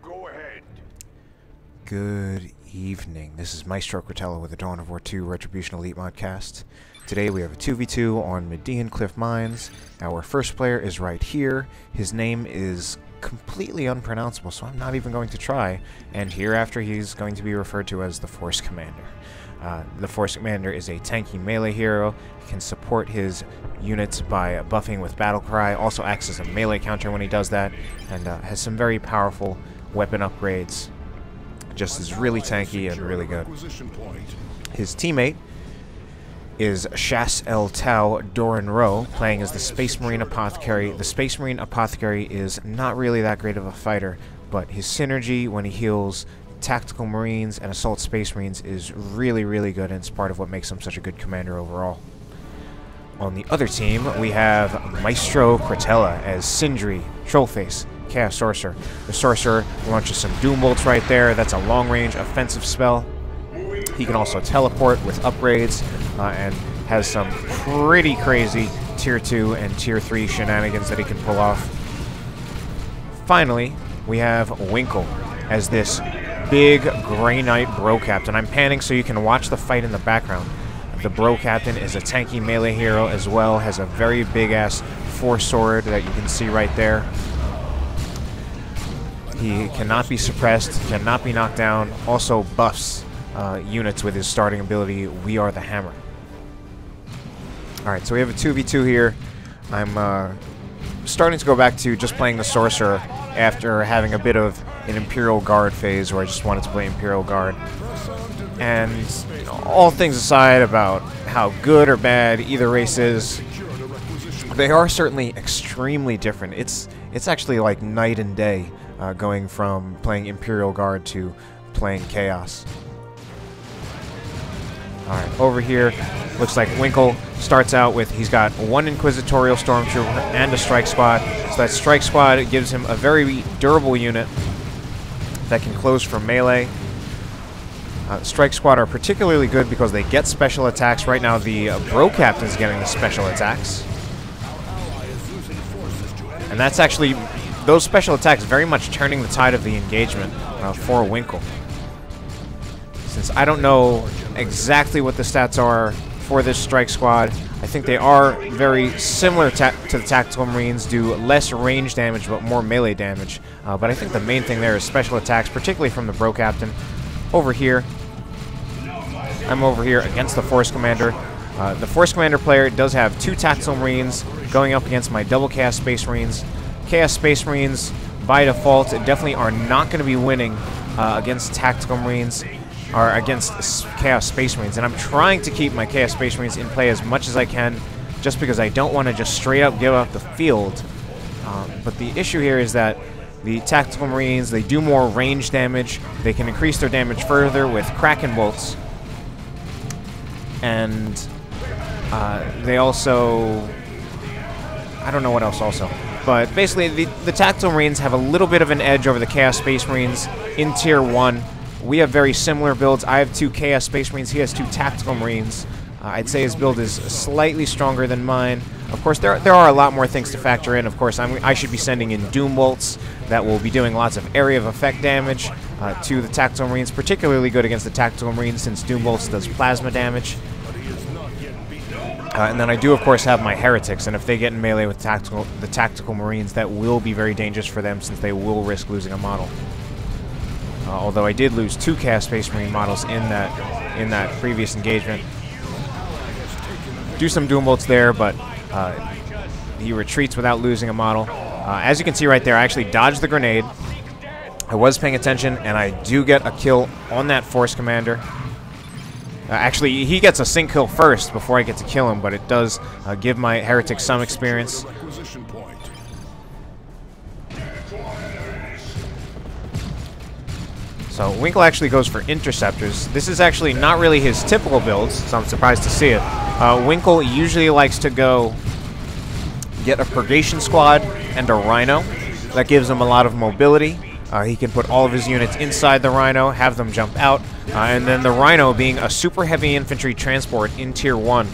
Go ahead. Good evening. This is Maestro Cretella with the Doran'ro 2 Retribution Elite Modcast. Today we have a 2v2 on Medean Cliff Mines. Our first player is right here. His name is completely unpronounceable, so I'm not even going to try. And hereafter he's going to be referred to as the Force Commander. The Force Commander is a tanky melee hero. He can support his units by buffing with Battle Cry, also acts as a melee counter when he does that, and has some very powerful weapon upgrades. Just is really tanky and really good. His teammate is Shas'el Doran'ro, playing as the Space Marine Apothecary. The Space Marine Apothecary is not really that great of a fighter, but his synergy when he heals Tactical Marines and Assault Space Marines is really, really good, and it's part of what makes him such a good commander overall. On the other team, we have Maestro Cretella as Sindri, Trollface, Chaos Sorcerer. The Sorcerer launches some Doom Bolts right there. That's a long-range offensive spell. He can also teleport with upgrades, and has some pretty crazy Tier 2 and Tier 3 shenanigans that he can pull off. Finally, we have Winkel as this big Grey Knight Bro Captain. I'm panning so you can watch the fight in the background. The Bro Captain is a tanky melee hero as well, has a very big-ass Force Sword that you can see right there. He cannot be suppressed, cannot be knocked down, also buffs units with his starting ability, We Are the Hammer. Alright, so we have a 2v2 here. I'm starting to go back to just playing the Sorcerer after having a bit of an Imperial Guard phase where I just wanted to play Imperial Guard. And you know, all things aside about how good or bad either race is, they are certainly extremely different. It's actually like night and day going from playing Imperial Guard to playing Chaos. Alright, over here, looks like Winkel starts out with, he's got one Inquisitorial Stormtrooper and a Strike Squad. So that Strike Squad gives him a very durable unit that can close from melee. Strike Squad are particularly good because they get special attacks. Right now the Bro Captain's getting the special attacks. And that's actually, those special attacks very much turning the tide of the engagement for Winkel. Since I don't know exactly what the stats are for this Strike Squad, I think they are very similar to the Tactical Marines, do less range damage but more melee damage. But I think the main thing there is special attacks, particularly from the Bro Captain. Over here, I'm over here against the Force Commander. The Force Commander player does have two Tactical Marines going up against my double Chaos Space Marines. Chaos Space Marines, by default, definitely are not going to be winning against Tactical Marines or against Chaos Space Marines. And I'm trying to keep my Chaos Space Marines in play as much as I can, just because I don't want to just straight up give up the field. But the issue here is that the Tactical Marines, they do more range damage. They can increase their damage further with Kraken Bolts. And they also, I don't know what else also. But basically, the Tactical Marines have a little bit of an edge over the Chaos Space Marines in Tier 1. We have very similar builds. I have two Chaos Space Marines. He has two Tactical Marines. I'd say his build is slightly stronger than mine. Of course, there are a lot more things to factor in. Of course, I should be sending in Doom Bolts that will be doing lots of area of effect damage to the Tactical Marines. Particularly good against the Tactical Marines since Doom Bolts does plasma damage. And then I do, of course, have my Heretics, and if they get in melee with the Tactical Marines, that will be very dangerous for them since they will risk losing a model. Although I did lose two Chaos Space Marine models in that previous engagement. Do some Doom Bolts there, but he retreats without losing a model. As you can see right there, I actually dodged the grenade. I was paying attention, and I do get a kill on that Force Commander. Actually, he gets a sync kill first before I get to kill him, but it does give my Heretic some experience. So Winkel actually goes for Interceptors. This is actually not really his typical builds, so I'm surprised to see it. Winkel usually likes to go get a Purgation Squad and a Rhino. That gives him a lot of mobility. He can put all of his units inside the Rhino, have them jump out, and then the Rhino, being a super heavy infantry transport in Tier 1,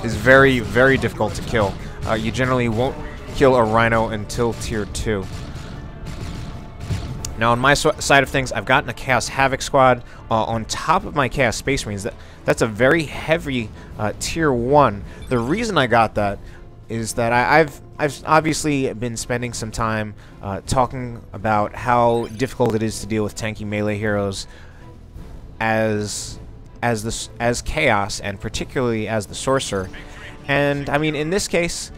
is very, very difficult to kill. You generally won't kill a Rhino until Tier 2. Now, on my side of things, I've gotten a Chaos Havoc squad on top of my Chaos Space Marines. That's a very heavy Tier 1. The reason I got that is that I've obviously been spending some time talking about how difficult it is to deal with tanky melee heroes as Chaos, and particularly as the Sorcerer. And, I mean, in this case,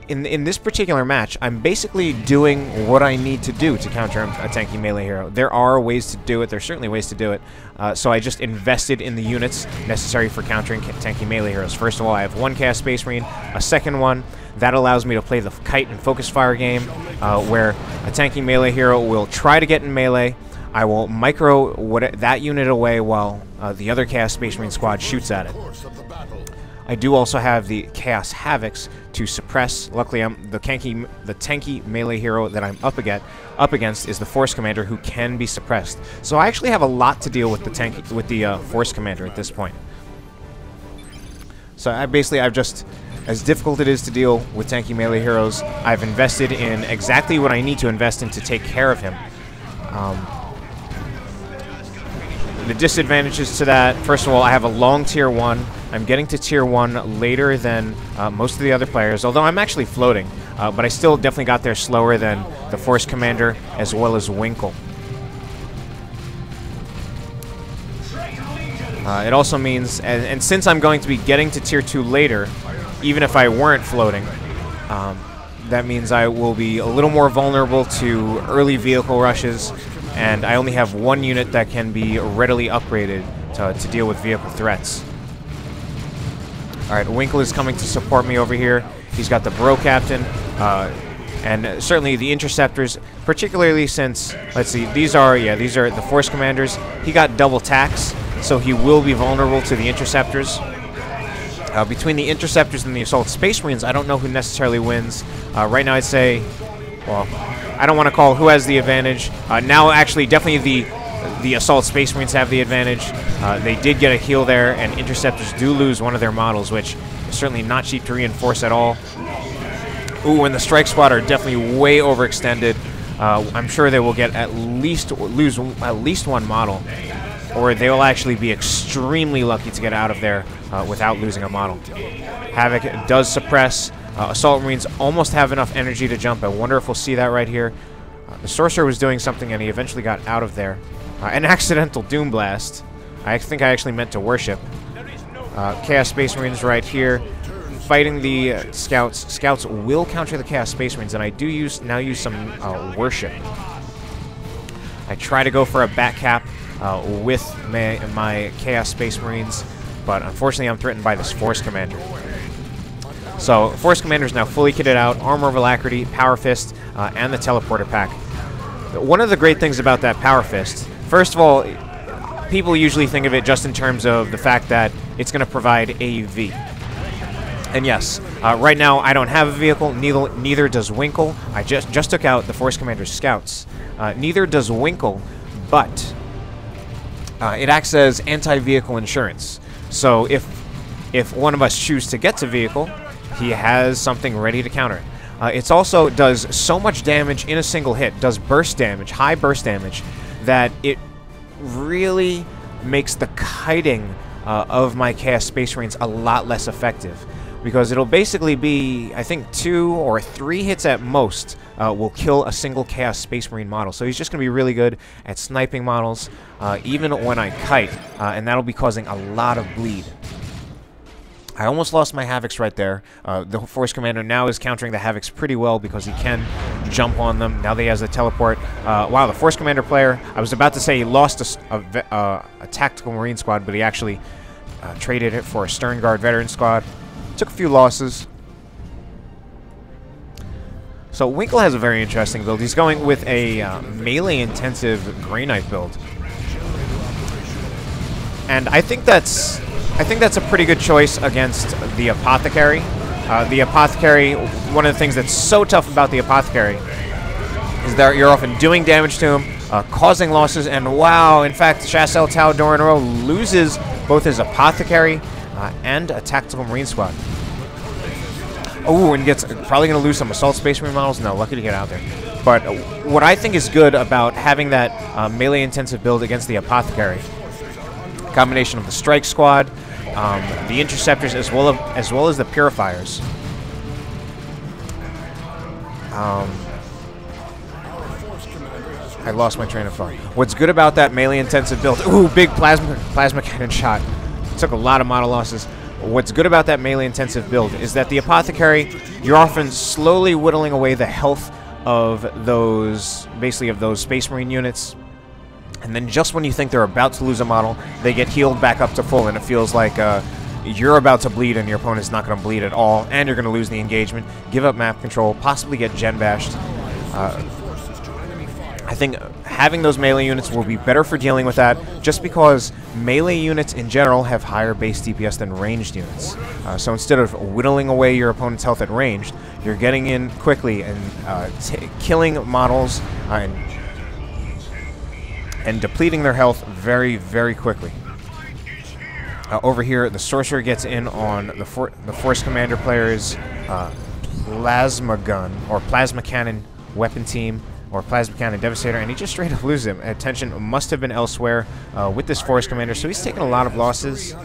in this particular match, I'm basically doing what I need to do to counter a tanky melee hero. There are ways to do it. There's certainly ways to do it. So I just invested in the units necessary for countering tanky melee heroes. First of all, I have one Chaos Space Marine, a second one. That allows me to play the kite and focus fire game, where a tanky melee hero will try to get in melee. I will micro that unit away while the other Chaos Space Marine squad shoots at it. I do also have the Chaos Havocs to suppress. Luckily, the tanky melee hero that I'm up against is the Force Commander, who can be suppressed. So I actually have a lot to deal with the Force Commander at this point. So I've just, as difficult it is to deal with tanky melee heroes, I've invested in exactly what I need to invest in to take care of him. The disadvantages to that, first of all, I have a long Tier 1. I'm getting to Tier 1 later than most of the other players, although I'm actually floating. But I still definitely got there slower than the Force Commander as well as Winkel. It also means, and since I'm going to be getting to Tier 2 later, even if I weren't floating, that means I will be a little more vulnerable to early vehicle rushes, and I only have one unit that can be readily upgraded to deal with vehicle threats. Alright, Winkel is coming to support me over here. He's got the Bro Captain, and certainly the Interceptors, particularly since, let's see, these are the Force Commanders. He got double tax, so he will be vulnerable to the Interceptors. Between the Interceptors and the Assault Space Marines, I don't know who necessarily wins. Right now I'd say, well, I don't want to call who has the advantage. Now, actually, definitely the Assault Space Marines have the advantage. They did get a heal there, and Interceptors do lose one of their models, which is certainly not cheap to reinforce at all. Ooh, and the Strike Squad are definitely way overextended. I'm sure they will lose at least one model, or they will actually be extremely lucky to get out of there without losing a model. Havoc does suppress. Assault Marines almost have enough energy to jump. I wonder if we'll see that right here. The Sorcerer was doing something, and he eventually got out of there. An accidental Doom Blast. I think I actually meant to worship. Chaos Space Marines right here, fighting the Scouts. Scouts will counter the Chaos Space Marines, and I do now use some worship. I try to go for a back cap with my Chaos Space Marines, but unfortunately I'm threatened by this Force Commander. So, Force Commander is now fully kitted out, Armor of Alacrity, Power Fist, and the Teleporter pack. One of the great things about that Power Fist, first of all, people usually think of it just in terms of the fact that it's going to provide AUV. And yes, right now I don't have a vehicle, neither does Winkel. I just took out the Force Commander's Scouts. Neither does Winkel, but it acts as anti-vehicle insurance. So if one of us chooses to get to vehicle, he has something ready to counter it. It also does so much damage in a single hit, does burst damage, high burst damage, that it really makes the kiting of my Chaos Space Marines a lot less effective. Because it'll basically be, I think, 2 or 3 hits at most will kill a single Chaos Space Marine model. So he's just going to be really good at sniping models, even when I kite, and that'll be causing a lot of bleed. I almost lost my Havocs right there. The Force Commander now is countering the Havocs pretty well because he can jump on them. Now that he has the teleport. Wow, the Force Commander player, I was about to say he lost a Tactical Marine squad, but he actually traded it for a Stern Guard Veteran squad. Took a few losses. So Winkel has a very interesting build. He's going with a melee-intensive Grey Knight build. And I think that's a pretty good choice against the Apothecary. The Apothecary, one of the things that's so tough about the Apothecary is that you're often doing damage to him, causing losses, and wow, in fact, Shas'el Doran'ro loses both his Apothecary and a Tactical Marine squad. Oh, and gets probably going to lose some Assault Space Marine models. No, lucky to get out there. But what I think is good about having that melee intensive build against the Apothecary, a combination of the Strike Squad, the Interceptors, as well as the Purifiers. I lost my train of thought. What's good about that melee intensive build? Ooh, big plasma cannon shot. Took a lot of model losses. What's good about that melee intensive build is that the Apothecary, you're often slowly whittling away the health of those, basically of those Space Marine units. And then just when you think they're about to lose a model, they get healed back up to full, and it feels like you're about to bleed and your opponent's not going to bleed at all, and you're going to lose the engagement, give up map control, possibly get gen bashed. I think having those melee units will be better for dealing with that, just because melee units in general have higher base DPS than ranged units. So instead of whittling away your opponent's health at ranged, you're getting in quickly and killing models and depleting their health very, very quickly. Over here, the Sorcerer gets in on the Force Commander player's plasma gun, or plasma cannon weapon team, or plasma cannon devastator, and he just straight up loses him. Attention must have been elsewhere with this Force Commander, so he's taken a lot of losses.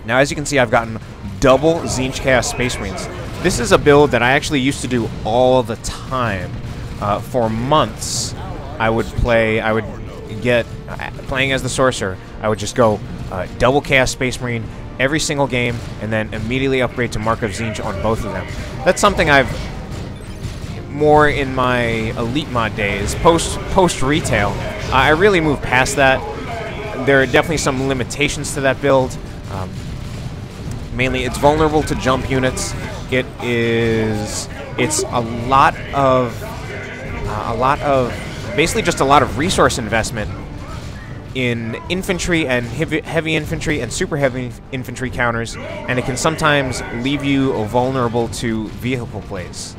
Now, as you can see, I've gotten double Tzeentch Chaos Space Marines. This is a build that I actually used to do all the time. For months, I would get, playing as the Sorcerer, I would just go double Chaos Space Marine every single game, and then immediately upgrade to Mark of Tzeentch on both of them. That's something I've more in my Elite Mod days, post retail. I really moved past that. There are definitely some limitations to that build. Mainly, it's vulnerable to jump units. It's a lot of basically just a lot of resource investment in infantry and heavy infantry and super heavy infantry counters, and it can sometimes leave you vulnerable to vehicle plays.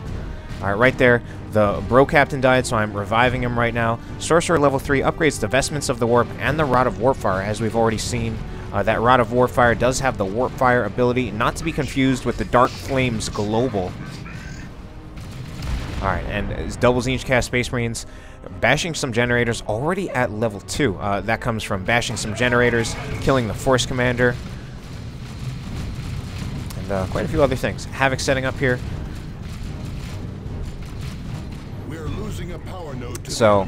Alright, right there, the Bro Captain died, so I'm reviving him right now. Sorcerer level 3 upgrades the Vestments of the Warp and the Rod of Warpfire, as we've already seen. That Rod of Warpfire does have the Warpfire ability, not to be confused with the Dark Flames Global. Alright, and it's double Tzeentch Cast Space Marines, bashing some generators already at level 2. That comes from bashing some generators, killing the Force Commander, and quite a few other things. Havoc setting up here. So,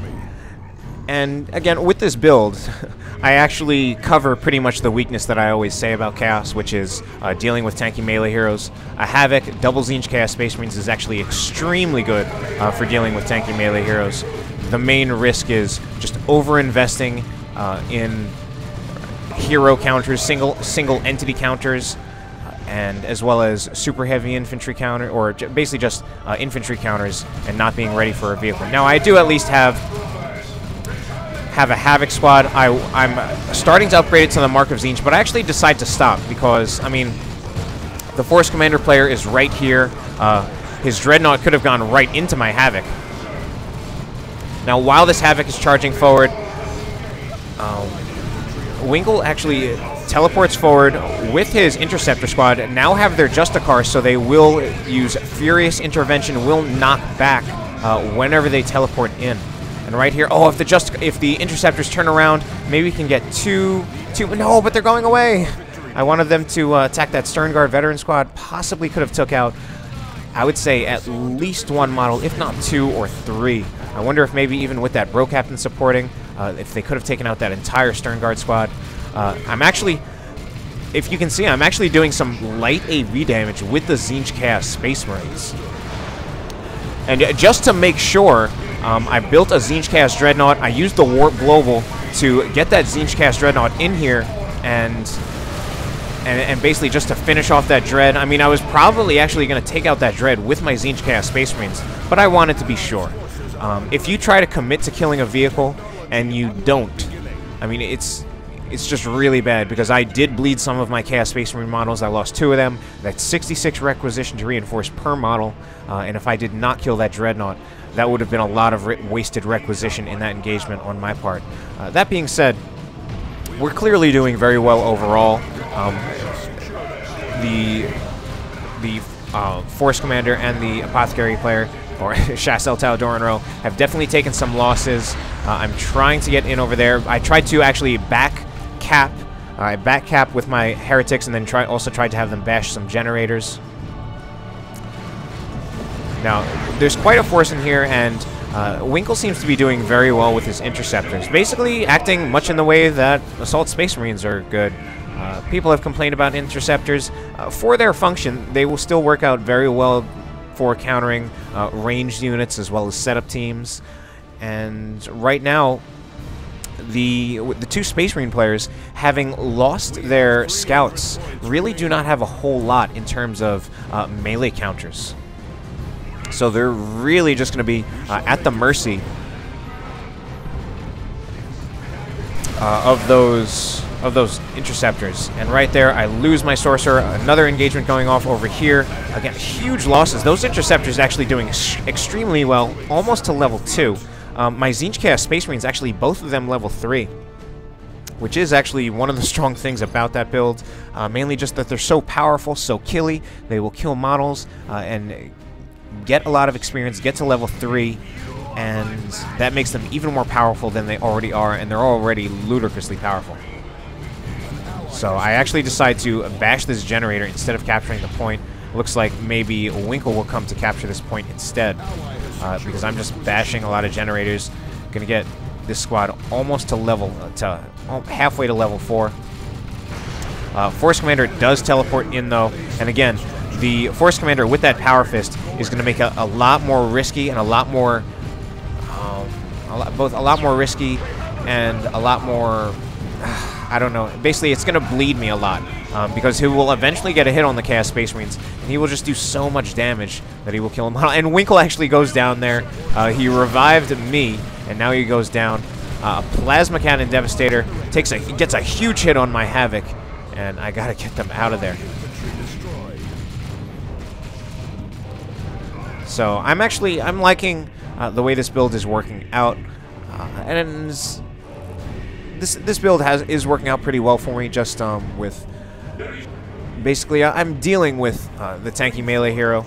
and again, with this build, I actually cover pretty much the weakness that I always say about Chaos, which is dealing with tanky melee heroes. A Havoc, double Tzeentch Chaos Space Marines is actually extremely good for dealing with tanky melee heroes. The main risk is just over-investing in hero counters, single entity counters, and as well as super heavy infantry counter, or basically just infantry counters, and not being ready for a vehicle. Now, I do at least have a Havoc squad. I'm starting to upgrade it to the Mark of Tzeentch, but I actually decide to stop because, I mean, the Force Commander player is right here. His Dreadnought could have gone right into my Havoc. Now, while this Havoc is charging forward, Winkel actually teleports forward with his Interceptor squad, now have their Justicar, so they will use Furious Intervention, will knock back whenever they teleport in. And right here, oh, if the Interceptors turn around, maybe we can get two. No, but they're going away. I wanted them to attack that Stern Guard veteran squad. Possibly could have took out, I would say, at least one model, if not 2 or 3. I wonder if maybe even with that Bro Captain supporting, if they could have taken out that entire Stern Guard squad. I'm actually, if you can see, I'm actually doing some light AV damage with the Tzeentch Chaos Space Marines. And just to make sure, I built a Tzeentch Chaos Dreadnought. I used the Warp Global to get that Tzeentch Chaos Dreadnought in here, and basically just to finish off that Dread. I mean, I was probably actually going to take out that Dread with my Tzeentch Chaos Space Marines, but I wanted to be sure. If you try to commit to killing a vehicle and you don't, I mean, it's just really bad, because I did bleed some of my Chaos Space Marine models. I lost 2 of them. That's 66 requisition to reinforce per model, and if I did not kill that Dreadnought, that would have been a lot of wasted requisition in that engagement on my part. That being said, we're clearly doing very well overall. The Force Commander and the Apothecary player or Shas'el Doran'ro, have definitely taken some losses. I'm trying to get in over there. I tried to actually back cap with my heretics, and then also tried to have them bash some generators. Now, there's quite a force in here, and Winkel seems to be doing very well with his interceptors, basically acting much in the way that Assault Space Marines are good. People have complained about interceptors. For their function, they will still work out very well for countering ranged units as well as setup teams. And right now, the two Space Marine players, having lost their scouts, really do not have a whole lot in terms of melee counters. So they're really just going to be at the mercy of those interceptors. And right there, I lose my Sorcerer. Another engagement going off over here. Again, huge losses. Those interceptors actually doing extremely well, almost to level 2. My Tzeentch cast Space Marines, actually both of them level 3, which is actually one of the strong things about that build. Mainly just that they're so powerful, so killy. They will kill models and get a lot of experience, get to level 3, and that makes them even more powerful than they already are, and they're already ludicrously powerful. So I actually decide to bash this generator instead of capturing the point. Looks like maybe Winkel will come to capture this point instead, because I'm just bashing a lot of generators. Gonna get this squad almost to halfway to level 4. Force Commander does teleport in though, and again, the Force Commander with that Power Fist is going to make a lot more risky and a lot more, both a lot more risky and a lot more, I don't know. Basically, it's going to bleed me a lot because he will eventually get a hit on the Chaos Space Marines, and he will just do so much damage that he will kill him. And Winkel actually goes down there. He revived me, and now he goes down. Plasma Cannon Devastator gets a huge hit on my Havoc, and I got to get them out of there. So I'm liking the way this build is working out, and this build is working out pretty well for me. Just with basically, I'm dealing with the tanky melee hero.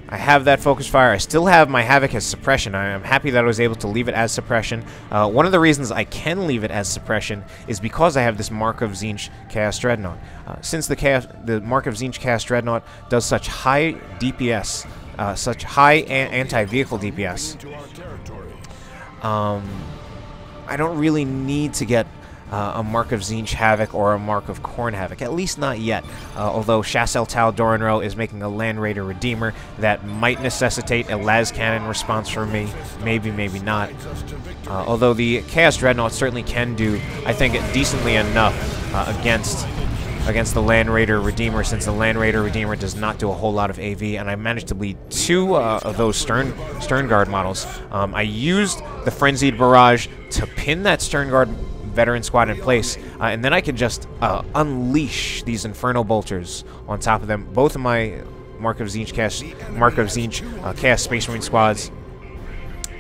I have that focus fire. I still have my Havoc as suppression. I am happy that I was able to leave it as suppression. One of the reasons I can leave it as suppression is because I have this Mark of Tzeentch Chaos Dreadnought. Since the Mark of Tzeentch Chaos Dreadnought does such high DPS, such high anti-vehicle DPS, I don't really need to get a Mark of Tzeentch Havoc or a Mark of Khorne Havoc, at least not yet. Although Shas'el Doran'ro is making a Land Raider Redeemer that might necessitate a las cannon response from me, maybe, maybe not. Although the Chaos Dreadnought certainly can do, I think, decently enough against the Land Raider Redeemer, since the Land Raider Redeemer does not do a whole lot of AV, and I managed to bleed 2 of those Stern Guard models. I used the Frenzied Barrage to pin that Stern Guard veteran squad in place, and then I can just unleash these Inferno Bolters on top of them. Both of my Mark of Tzeentch Chaos Space Marine squads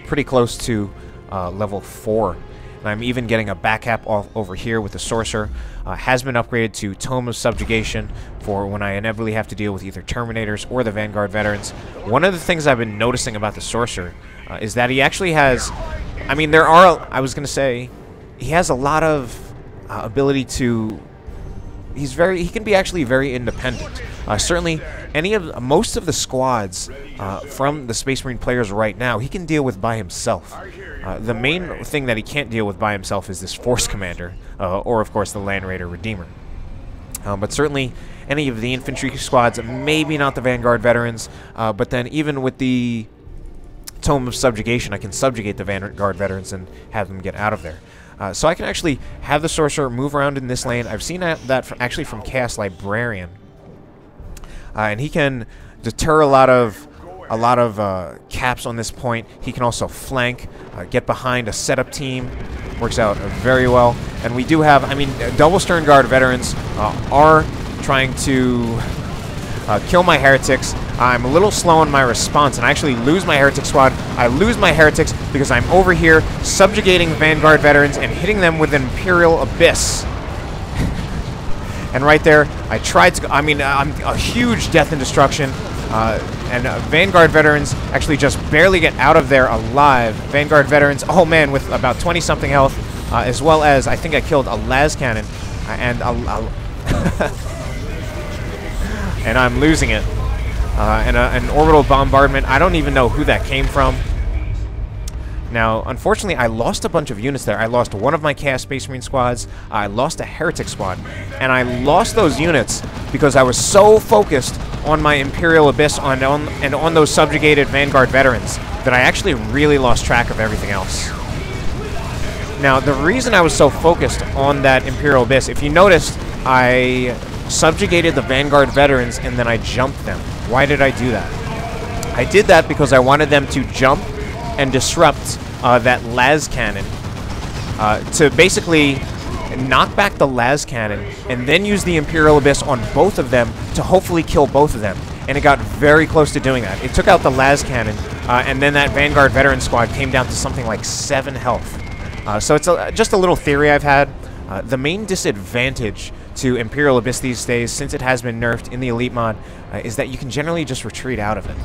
pretty close to level 4. And I'm even getting a back cap off over here with the Sorcerer. Has been upgraded to Tome of Subjugation for when I inevitably have to deal with either Terminators or the Vanguard veterans. One of the things I've been noticing about the Sorcerer is that he actually has, I mean, I was going to say, he has a lot of ability to. He can be actually very independent. Certainly, most of the squads from the Space Marine players right now, he can deal with by himself. The main thing that he can't deal with by himself is this Force Commander, or of course the Land Raider Redeemer. But certainly, any of the infantry squads, maybe not the Vanguard veterans, but then even with the Tome of Subjugation, I can subjugate the Vanguard veterans and have them get out of there. So I can actually have the Sorcerer move around in this lane. I've seen that actually from Chaos Librarian, and he can deter a lot of caps on this point. He can also flank, get behind a setup team. Works out very well. And we do have, I mean, double Stern Guard veterans are trying to kill my heretics. I'm a little slow in my response, and I actually lose my heretic squad. I lose my heretics because I'm over here subjugating Vanguard veterans and hitting them with an Imperial Abyss. And right there, I tried to, I mean, I'm a huge death and destruction. And Vanguard veterans actually just barely get out of there alive. Vanguard veterans, oh man, with about 20-something health, as well as I think I killed a las cannon, and and I'm losing it. And an orbital bombardment. I don't even know who that came from. Now, unfortunately, I lost a bunch of units there. I lost one of my Chaos Space Marine squads. I lost a Heretic squad. And I lost those units because I was so focused on my Imperial Abyss and on those subjugated Vanguard veterans that I actually really lost track of everything else. Now, the reason I was so focused on that Imperial Abyss, if you noticed, I subjugated the Vanguard veterans and then I jumped them. Why did I do that? I did that because I wanted them to jump and disrupt that las cannon to basically knock back the las cannon and then use the Imperial Abyss on both of them to hopefully kill both of them. And it got very close to doing that. It took out the las cannon, and then that Vanguard veteran squad came down to something like 7 health. So it's just a little theory I've had. The main disadvantage to Imperial Abyss these days, since it has been nerfed in the Elite mod, is that you can generally just retreat out of it.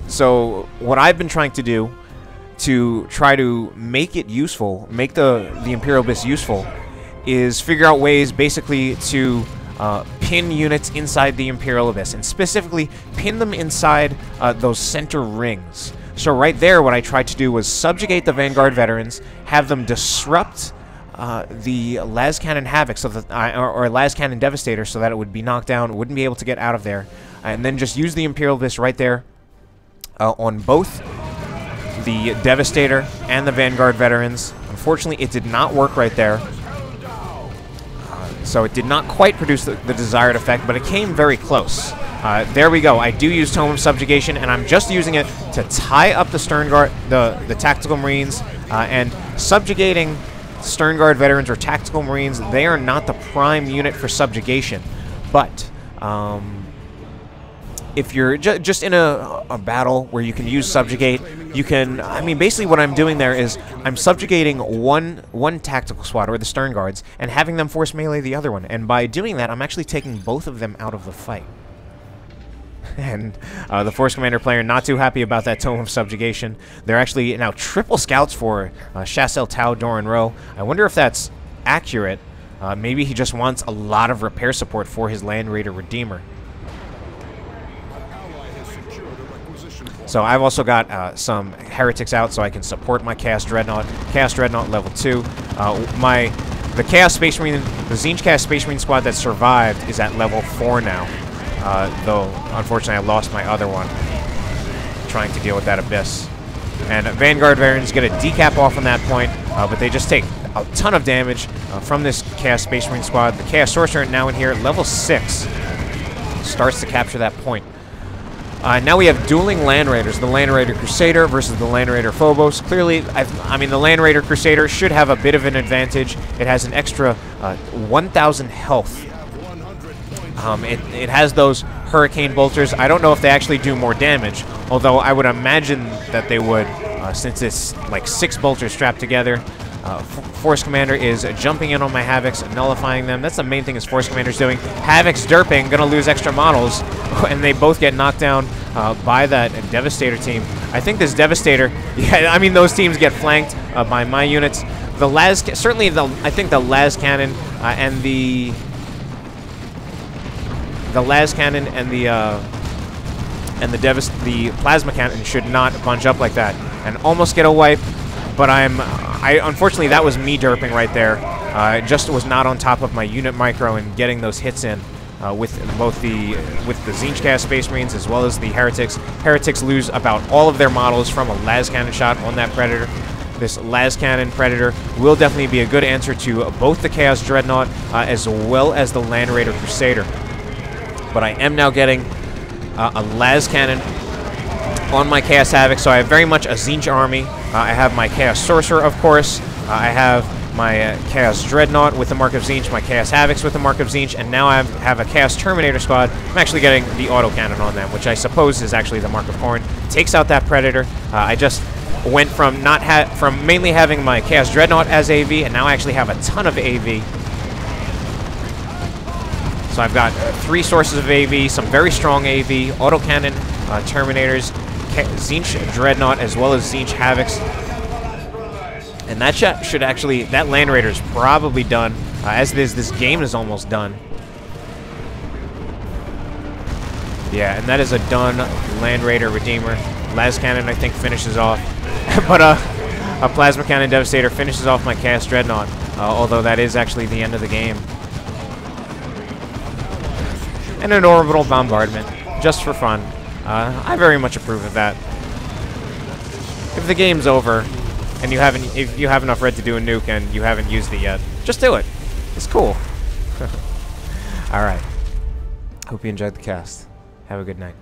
So what I've been trying to do to try to make it useful, make the Imperial Abyss useful, is figure out ways basically to pin units inside the Imperial Abyss, and specifically pin them inside those center rings. So right there, what I tried to do was subjugate the Vanguard veterans, have them disrupt the las cannon havoc, so that or las cannon devastator, so that it would be knocked down, wouldn't be able to get out of there, and then just use the Imperial Abyss right there on both the devastator and the Vanguard veterans. Unfortunately, it did not work right there, so it did not quite produce the desired effect, but it came very close. There we go. I do use Tome of Subjugation, and I'm just using it to tie up the Stern Guard, the Tactical Marines, and subjugating Stern Guard veterans or Tactical Marines. They are not the prime unit for subjugation, but if you're just in a battle where you can use subjugate, you can, I mean, basically what I'm doing there is I'm subjugating one tactical squad, or the Stern Guards, and having them force melee the other one. And by doing that, I'm actually taking both of them out of the fight. And the Force Commander player not too happy about that Tome of Subjugation. They're actually now triple scouts for Shas'el Tau Doran'ro. I wonder if that's accurate. Maybe he just wants a lot of repair support for his Land Raider Redeemer. So I've also got some Heretics out so I can support my Chaos Dreadnought. Chaos Dreadnought level 2. The Chaos Space Marine, the Tzeentch Chaos Space Marine squad that survived is at level 4 now. Though, unfortunately, I lost my other one trying to deal with that Abyss. And Vanguard veterans get a decap off on that point, but they just take a ton of damage from this Chaos Space Marine squad. The Chaos Sorcerer now in here, level 6, starts to capture that point. Now we have dueling Land Raiders, the Land Raider Crusader versus the Land Raider Phobos. Clearly, I mean, the Land Raider Crusader should have a bit of an advantage. It has an extra 1,000 health. It has those Hurricane Bolters. I don't know if they actually do more damage, although I would imagine that they would, since it's like 6 bolters strapped together. Force Commander is jumping in on my Havocs, nullifying them. That's the main thing his Force Commander's doing. Havocs derping, gonna lose extra models, and they both get knocked down by that Devastator team. I think this Devastator, yeah, I mean, those teams get flanked by my units. The I think the las cannon and the las cannon and the plasma cannon should not bunch up like that and almost get a wipe. But unfortunately, that was me derping right there. I just was not on top of my unit micro and getting those hits in with the Tzeentch Chaos Space Marines as well as the Heretics. Heretics lose about all of their models from a las cannon shot on that Predator. This las cannon Predator will definitely be a good answer to both the Chaos Dreadnought as well as the Land Raider Crusader. But I am now getting a las cannon on my Chaos Havoc, so I have very much a Tzeentch army. I have my Chaos Sorcerer, of course. I have my Chaos Dreadnought with the Mark of Tzeentch, my Chaos Havocs with the Mark of Tzeentch, and now I have a Chaos Terminator squad. I'm actually getting the autocannon on them, which I suppose is actually the Mark of Horn. Takes out that Predator. I just went from from mainly having my Chaos Dreadnought as AV, and now I actually have a ton of AV. So So I've got 3 sources of AV, some very strong AV, autocannon, Terminators, Tzeentch Dreadnought, as well as Tzeentch Havocs. And that should actually, that Land Raider is probably done. As it is, this game is almost done. Yeah, and that is a done Land Raider Redeemer. Las Cannon, I think, finishes off. But a Plasma Cannon Devastator finishes off my Chaos Dreadnought. Although that is actually the end of the game. And an Orbital Bombardment, just for fun. I very much approve of that. If the game's over, and if you have enough red to do a nuke and you haven't used it yet, just do it. It's cool. Alright. Hope you enjoyed the cast. Have a good night.